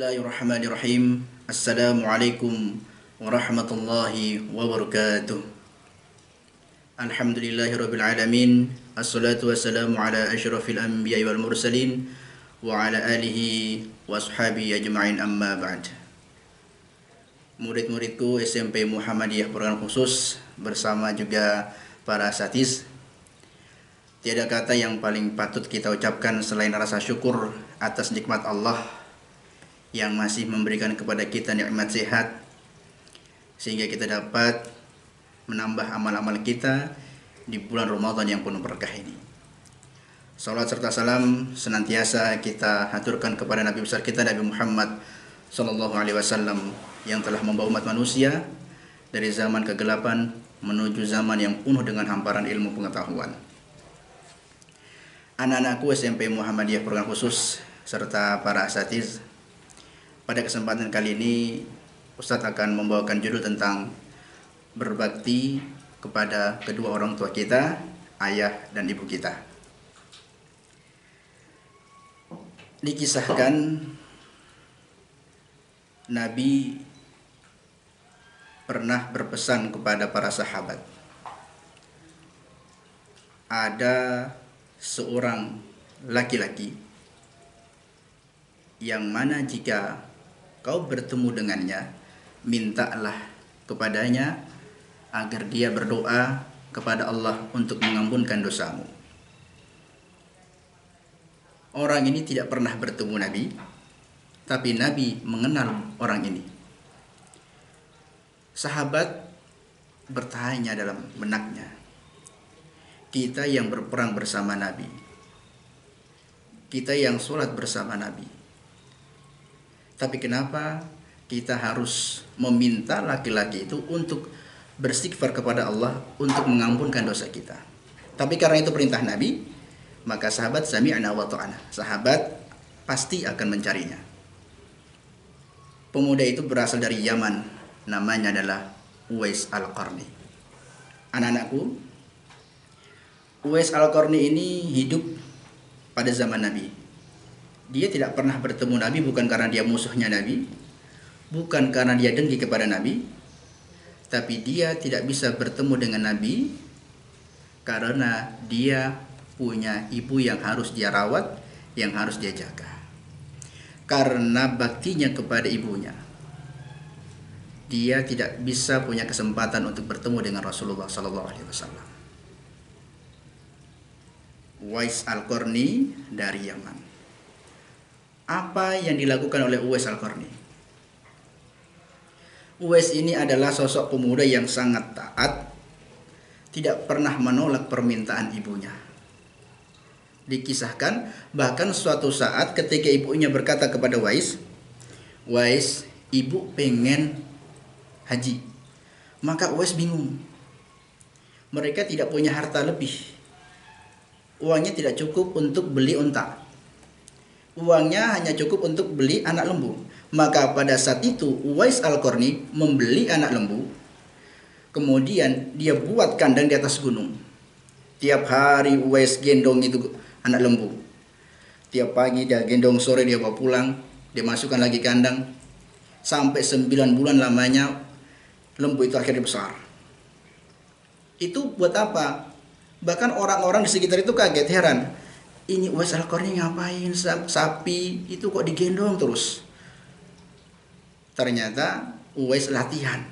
Bismillahirrahmanirrahim. Assalamualaikum warahmatullahi wabarakatuh. Alhamdulillahirabbil alamin. Assalatu wassalamu ala asyrafil anbiya'i wal mursalin wa ala alihi wa ashabihi ajma'in, amma ba'd. Murid-muridku SMP Muhammadiyah Program Khusus bersama juga para asatiz, tiada kata yang paling patut kita ucapkan selain rasa syukur atas nikmat Allah yang masih memberikan kepada kita nikmat sehat sehingga kita dapat menambah amal-amal kita di bulan Ramadan yang penuh berkah ini. Salawat serta salam senantiasa kita haturkan kepada Nabi besar kita Nabi Muhammad sallallahu alaihi wasallam yang telah membawa umat manusia dari zaman kegelapan menuju zaman yang penuh dengan hamparan ilmu pengetahuan. Anak-anakku SMP Muhammadiyah Program Khusus serta para asatiz, pada kesempatan kali ini Ustadz akan membawakan judul tentang berbakti kepada kedua orang tua kita, ayah dan ibu kita. Dikisahkan Nabi pernah berpesan kepada para sahabat. Ada seorang laki-laki yang mana jika kau bertemu dengannya, mintalah kepadanya agar dia berdoa kepada Allah untuk mengampunkan dosamu. Orang ini tidak pernah bertemu Nabi, tapi Nabi mengenal orang ini. Sahabat bertanya dalam benaknya, kita yang berperang bersama Nabi, kita yang sholat bersama Nabi, tapi kenapa kita harus meminta laki-laki itu untuk beristighfar kepada Allah untuk mengampunkan dosa kita? Tapi karena itu perintah Nabi, maka sahabat sami'na wa ta'ana, sahabat pasti akan mencarinya. Pemuda itu berasal dari Yaman, namanya adalah Uwais Al-Qarni. Anak-anakku, Uwais Al-Qarni ini hidup pada zaman Nabi. Dia tidak pernah bertemu Nabi bukan karena dia musuhnya Nabi, bukan karena dia dengki kepada Nabi, tapi dia tidak bisa bertemu dengan Nabi karena dia punya ibu yang harus dia rawat, yang harus dia jaga. Karena baktinya kepada ibunya, dia tidak bisa punya kesempatan untuk bertemu dengan Rasulullah SAW. Uwais Al-Qarni dari Yaman. Apa yang dilakukan oleh Uwais Al-Qarni? Uwais ini adalah sosok pemuda yang sangat taat, tidak pernah menolak permintaan ibunya. Dikisahkan bahkan suatu saat ketika ibunya berkata kepada Uwais, "Uwais, ibu pengen haji." Maka Uwais bingung. Mereka tidak punya harta lebih. Uangnya tidak cukup untuk beli unta. Uangnya hanya cukup untuk beli anak lembu. Maka pada saat itu Uwais Al-Qarni membeli anak lembu. Kemudian dia buat kandang di atas gunung. Tiap hari Uwais gendong itu anak lembu. Tiap pagi dia gendong, sore dia bawa pulang, dia masukkan lagi kandang. Sampai 9 bulan lamanya lembu itu akhirnya besar. Itu buat apa? Bahkan orang-orang di sekitar itu kaget, heran. Ini Uwais Al-Qarni ngapain sapi itu kok digendong terus? Ternyata Uwais latihan.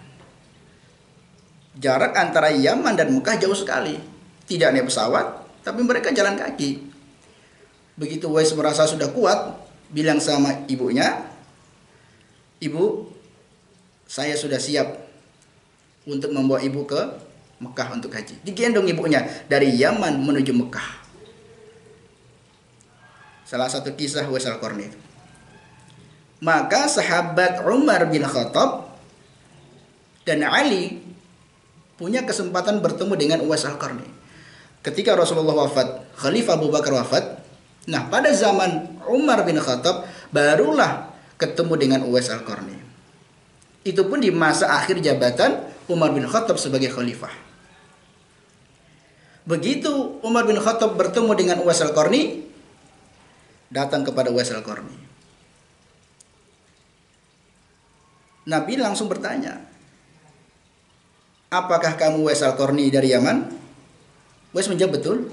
Jarak antara Yaman dan Mekah jauh sekali. Tidak naik pesawat, tapi mereka jalan kaki. Begitu Uwais merasa sudah kuat, bilang sama ibunya, "Ibu, saya sudah siap untuk membawa ibu ke Mekah untuk haji." Digendong ibunya dari Yaman menuju Mekah. Salah satu kisah Uwais Al-Qarni itu. Maka sahabat Umar bin Khattab dan Ali punya kesempatan bertemu dengan Uwais Al-Qarni. Ketika Rasulullah wafat, Khalifah Abu Bakar wafat. Nah, pada zaman Umar bin Khattab barulah ketemu dengan Uwais Al-Qarni. Itu pun di masa akhir jabatan Umar bin Khattab sebagai khalifah. Begitu Umar bin Khattab bertemu dengan Uwais Al-Qarni, datang kepada Uwais Al-Qarni. Nabi langsung bertanya, apakah kamu Uwais Al-Qarni dari Yaman? Uwais menjawab, betul.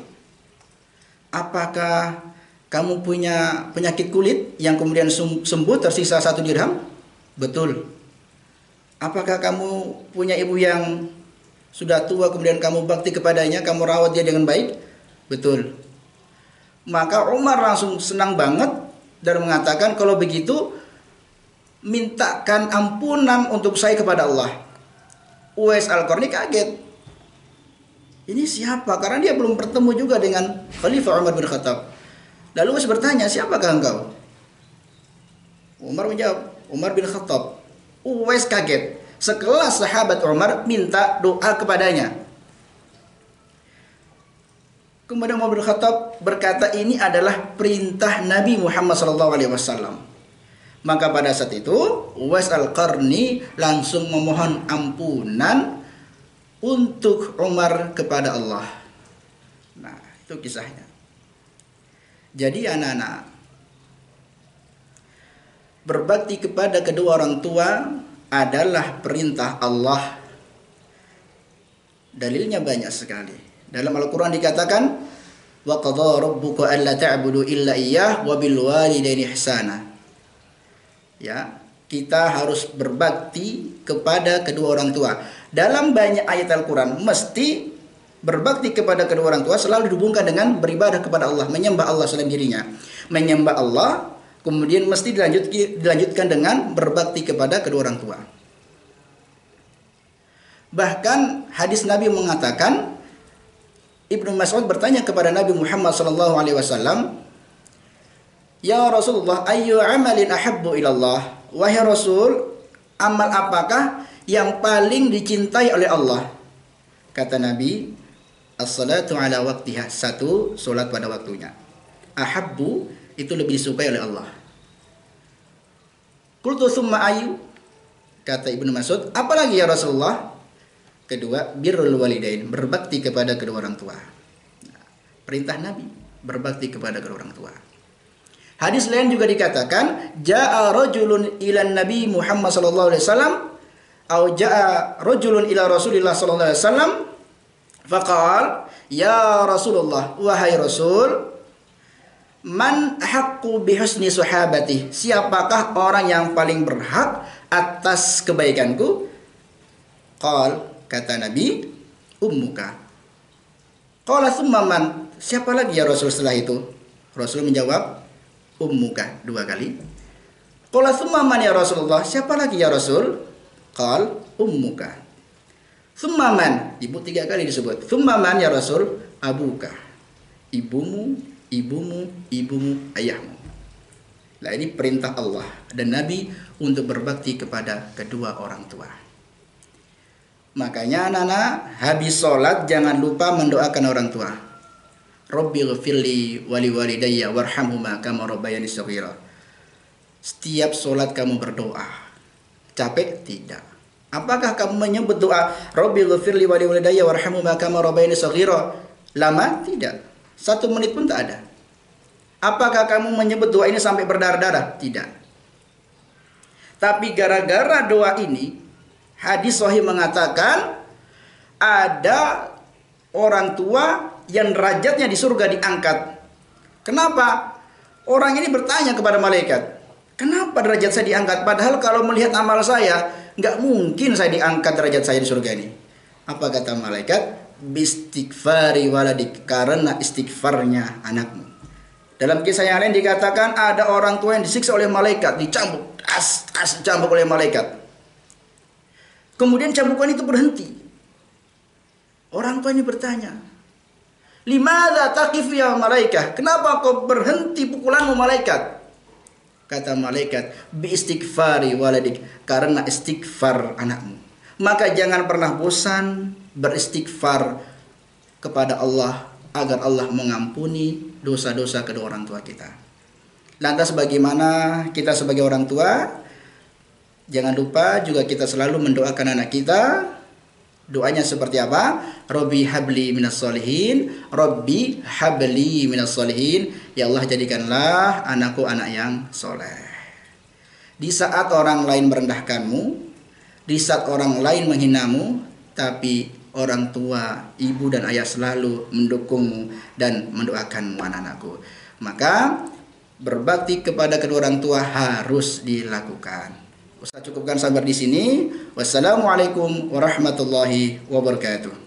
Apakah kamu punya penyakit kulit yang kemudian sembuh tersisa 1 dirham? Betul. Apakah kamu punya ibu yang sudah tua kemudian kamu bakti kepadanya, kamu rawat dia dengan baik? Betul. Maka Umar langsung senang banget dan mengatakan, kalau begitu mintakan ampunan untuk saya kepada Allah. Uwais Al-Qarni kaget. Ini siapa? Karena dia belum bertemu juga dengan Khalifah Umar bin Khattab. Lalu Uwais bertanya, siapakah engkau? Umar menjawab, Umar bin Khattab. Uwais kaget. Sekelas sahabat Umar minta doa kepadanya. Kemudian Umar bin Khattab berkata, ini adalah perintah Nabi Muhammad SAW. Maka pada saat itu Uwais Al-Qarni langsung memohon ampunan untuk Umar kepada Allah. Nah, itu kisahnya. Jadi anak-anak, berbakti kepada kedua orang tua adalah perintah Allah. Dalilnya banyak sekali. Dalam Al-Quran dikatakan, wa qadha rabbuka alla ta'budu illa iyyah wa bil walidaini ihsana. Ya, kita harus berbakti kepada kedua orang tua. Dalam banyak ayat Al-Quran mesti berbakti kepada kedua orang tua selalu dihubungkan dengan beribadah kepada Allah, menyembah Allah selain dirinya. Menyembah Allah kemudian mesti dilanjutkan dengan berbakti kepada kedua orang tua. Bahkan hadis Nabi mengatakan, Ibnu Mas'ud bertanya kepada Nabi Muhammad SAW, ya Rasulullah, ayyu amalin ahabbu ilallah. Wahai Rasul, amal apakah yang paling dicintai oleh Allah? Kata Nabi, as-salatu ala waktiha. 1, solat pada waktunya. Ahabbu itu lebih disukai oleh Allah. Qultu tsumma ayu. Kata Ibnu Mas'ud, apalagi ya Rasulullah? Kedua, birrul walidain, berbakti kepada kedua orang tua. Perintah Nabi, berbakti kepada kedua orang tua. Hadis lain juga dikatakan, ja'a rajulun ilan Nabi Muhammad sallallahu alaihi wasallam atau ja'a rajulun ila Rasulillah sallallahu alaihi wasallam faqala, ya Rasulullah, wahai Rasul, man haqqu bihusni sahabati, siapakah orang yang paling berhak atas kebaikanku? Qal, kata Nabi, ummuka. Qala tsumma man, siapa lagi ya Rasul setelah itu? Rasul menjawab, ummuka, 2 kali. Qala tsumma man ya Rasulullah, siapa lagi ya Rasul? Qal, ummuka. Tsumma man, ibu 3 kali disebut. Tsumma man ya Rasul? Abuka, ibumu, ibumu, ibumu, ayahmu. Nah, ini perintah Allah dan Nabi untuk berbakti kepada kedua orang tua. Makanya anak-anak, habis sholat jangan lupa mendoakan orang tua. Rabbighfirli wali walidayya warhamhuma kama rabbayani shaghira. Setiap sholat kamu berdoa. Capek? Tidak. Apakah kamu menyebut doa Rabbighfirli wali walidayya warhamhuma kama rabbayani shaghira lama? Tidak. 1 menit pun tak ada. Apakah kamu menyebut doa ini sampai berdarah-darah? Tidak. Tapi gara-gara doa ini, hadis sahih mengatakan ada orang tua yang derajatnya di surga diangkat. Kenapa? Orang ini bertanya kepada malaikat, kenapa derajat saya diangkat? Padahal kalau melihat amal saya, nggak mungkin saya diangkat derajat saya di surga ini. Apa kata malaikat? Bistighfari waladik, karena istighfarnya anakmu. Dalam kisah yang lain dikatakan ada orang tua yang disiksa oleh malaikat, dicambuk, dicambuk oleh malaikat. Kemudian cambukan itu berhenti. Orang tua ini bertanya, limadza taqif ya malaikah? Kenapa kau berhenti pukulanmu malaikat? Kata malaikat, bi istighfari waladik, karena istighfar anakmu. Maka jangan pernah bosan beristighfar kepada Allah agar Allah mengampuni dosa-dosa kedua orang tua kita. Lantas bagaimana kita sebagai orang tua? Jangan lupa juga kita selalu mendoakan anak kita. Doanya seperti apa? Rabbi habli minas solihin, Rabbi habli minas solihin. Ya Allah, jadikanlah anakku anak yang soleh. Di saat orang lain merendahkanmu, Di saat orang lain menghinamu, tapi orang tua, ibu dan ayah selalu mendukungmu dan mendoakanmu anak-anakku. Maka berbakti kepada kedua orang tua harus dilakukan. Ustaz cukupkan sampai di sini. Wassalamualaikum warahmatullahi wabarakatuh.